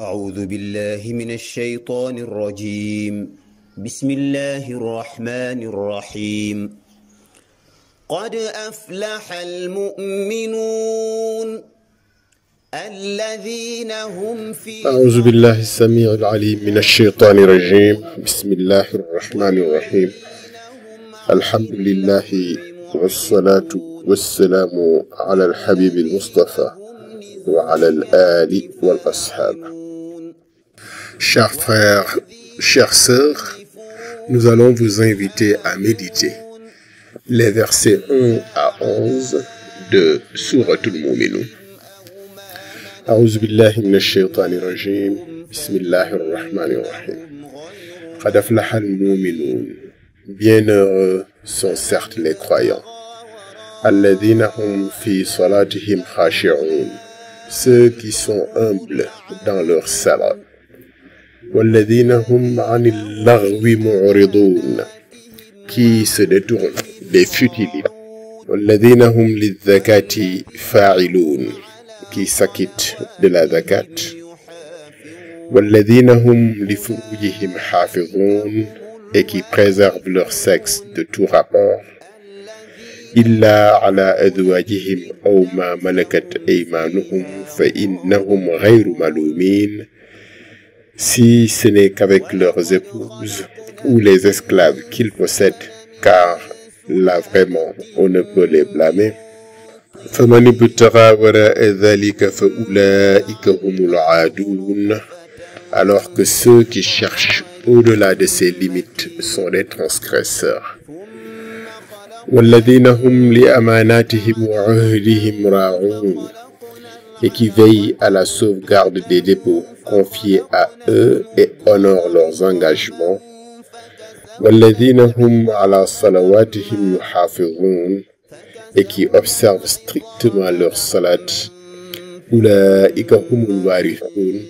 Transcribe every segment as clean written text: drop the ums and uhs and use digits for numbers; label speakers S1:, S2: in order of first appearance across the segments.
S1: أعوذ بالله من الشيطان الرجيم. بسم الله الرحمن الرحيم. قد أفلح المؤمنون الذين هم في
S2: أعوذ بالله السميع العليم من الشيطان الرجيم. بسم الله الرحمن الرحيم. الحمد لله والصلاة والسلام على الحبيب المصطفى وعلى الآل والأصحاب. Chers frères, chères sœurs, nous allons vous inviter à méditer les versets 1 à 11 de Sourate Al-Mu'minun. أعوذ بالله من الشيطان الرجيم. بسم الله الرحمن الرحيم. قد أفلح المؤمنون. Bienheureux sont certes les croyants. الذين هم في صلاتهم خاشعون. Ceux qui sont humbles dans leur salat. والذين هم عن اللغو معرضون. Qui se détournent des futilités. والذين هم للزكاة فاعلون. Qui s'acquittent de la zakat. والذين هم لفروجهم حافظون. Et qui préservent leur sexe de tout rapport. إلا على أزواجهم أو ما ملكت أيمانهم فإنهم غير ملومين. Si ce n'est qu'avec leurs épouses ou les esclaves qu'ils possèdent, car là vraiment on ne peut les blâmer. فمن ابتغى وراء ذلك فأولئك هم العادون. Alors que ceux qui cherchent au-delà de ces limites sont des transgresseurs. والذين هم لأماناتهم وعهدهم راعون. Et qui veillent à la sauvegarde des dépôts confiés à eux et honorent leurs engagements. والذين هم على صلواتهم يحافظون. Et qui observent strictement leur salat. أولئك هم الوارثون.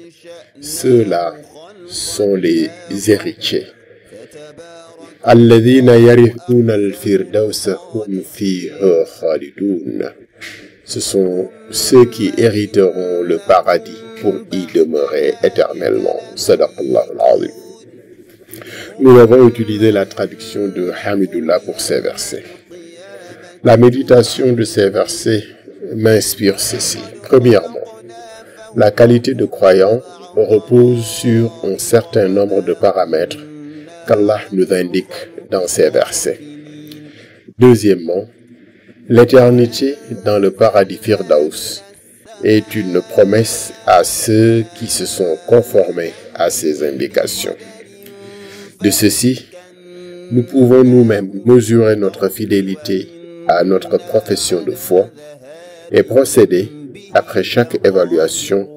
S2: Ceux-là sont les héritiers. الذين يرثون الفردوس هم فيها خالدون. Ce sont ceux qui hériteront le paradis pour y demeurer éternellement. Sadaqallahu al-Azim. Nous avons utilisé la traduction de Hamidullah pour ces versets. La méditation de ces versets m'inspire ceci. Premièrement, la qualité de croyant repose sur un certain nombre de paramètres qu'Allah nous indique dans ces versets. Deuxièmement, l'éternité dans le paradis Firdaus est une promesse à ceux qui se sont conformés à ces indications. De ceci, nous pouvons nous-mêmes mesurer notre fidélité à notre profession de foi et procéder, après chaque évaluation,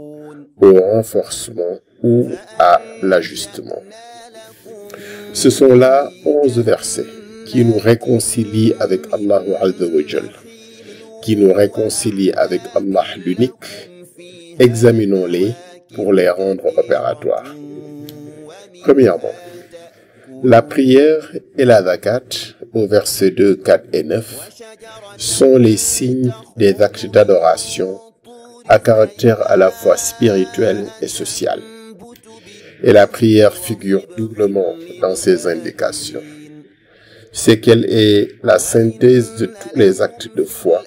S2: au renforcement ou à l'ajustement. Ce sont là 11 versets qui nous réconcilient avec Allah Azza wa Jal, qui nous réconcilient avec Allah l'unique. Examinons-les pour les rendre opératoires. Premièrement, la prière et la zakat, au versets 2, 4 et 9, sont les signes des actes d'adoration à caractère à la fois spirituel et social. Et la prière figure doublement dans ces indications. C'est qu'elle est la synthèse de tous les actes de foi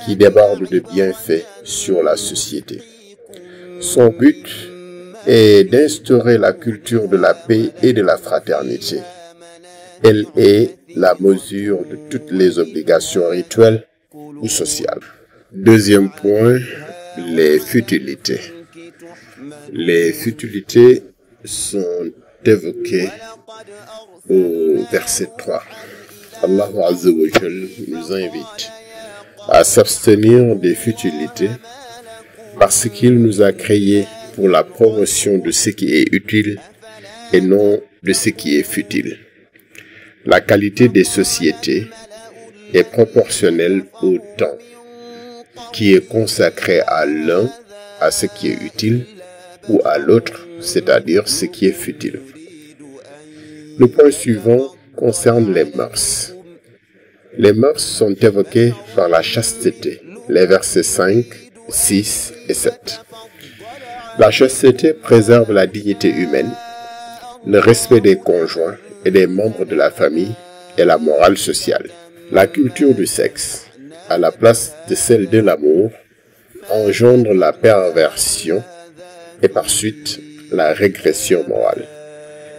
S2: qui débordent de bienfaits sur la société. Son but est d'instaurer la culture de la paix et de la fraternité. Elle est la mesure de toutes les obligations rituelles ou sociales. Deuxième point, les futilités. Les futilités sont évoquées au verset 3. Allah Azza wa Jal nous invite à s'abstenir des futilités parce qu'il nous a créés pour la promotion de ce qui est utile et non de ce qui est futile. La qualité des sociétés est proportionnelle au temps qui est consacré à l'un, à ce qui est utile, ou à l'autre, c'est-à-dire ce qui est futile. Le point suivant concerne les mœurs. Les mœurs sont évoquées par la chasteté, les versets 5, 6 et 7. La chasteté préserve la dignité humaine, le respect des conjoints et des membres de la famille et la morale sociale. La culture du sexe, à la place de celle de l'amour, engendre la perversion et par suite la régression morale.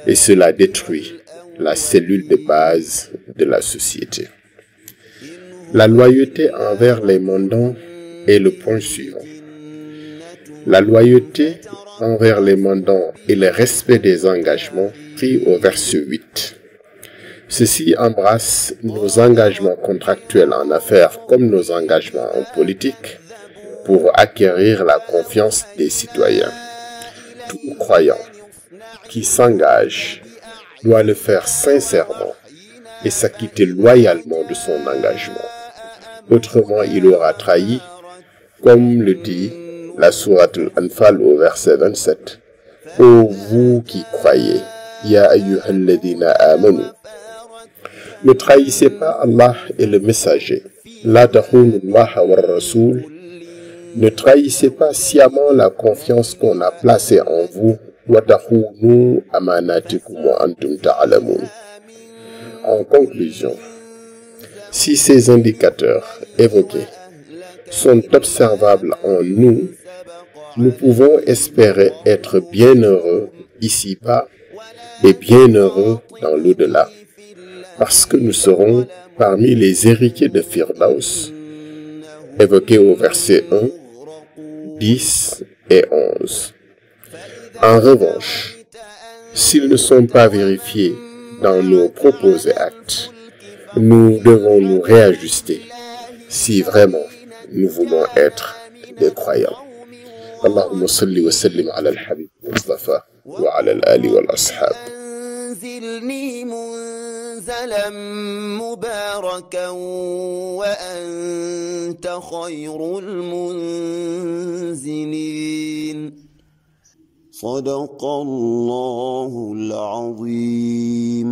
S2: Et cela détruit la cellule de base de la société. La loyauté envers les mandants est le point suivant. La loyauté envers les mandants et le respect des engagements pris au verset 8. Ceci embrasse nos engagements contractuels en affaires comme nos engagements en politique pour acquérir la confiance des citoyens. Tout croyant qui s'engage doit le faire sincèrement et s'acquitter loyalement de son engagement. Autrement, il aura trahi, comme le dit la sourate Al-Anfal au verset 27. Ô vous qui croyez, Ya ayyuhalladhina amanu, ne trahissez pas Allah et le messager. La takhounullaha wa rasoul, ne trahissez pas sciemment la confiance qu'on a placée en vous. Wa takhounu amanatikum wa antum ta'lamun. En conclusion, si ces indicateurs évoqués sont observables en nous, nous pouvons espérer être bien heureux ici-bas et bien heureux dans l'au-delà, parce que nous serons parmi les héritiers de Firdaus, évoqués au verset 1, 10 et 11. En revanche, s'ils ne sont pas vérifiés dans nos propos et actes, nous devons nous réajuster si vraiment nous voulons être des croyants. Allahumma salli wa sallim ala al-habib Mustafa wa ala al-ali wal-ashab.
S1: أنزلني منزلا مباركا وأنت خير المنزلين صدق الله العظيم.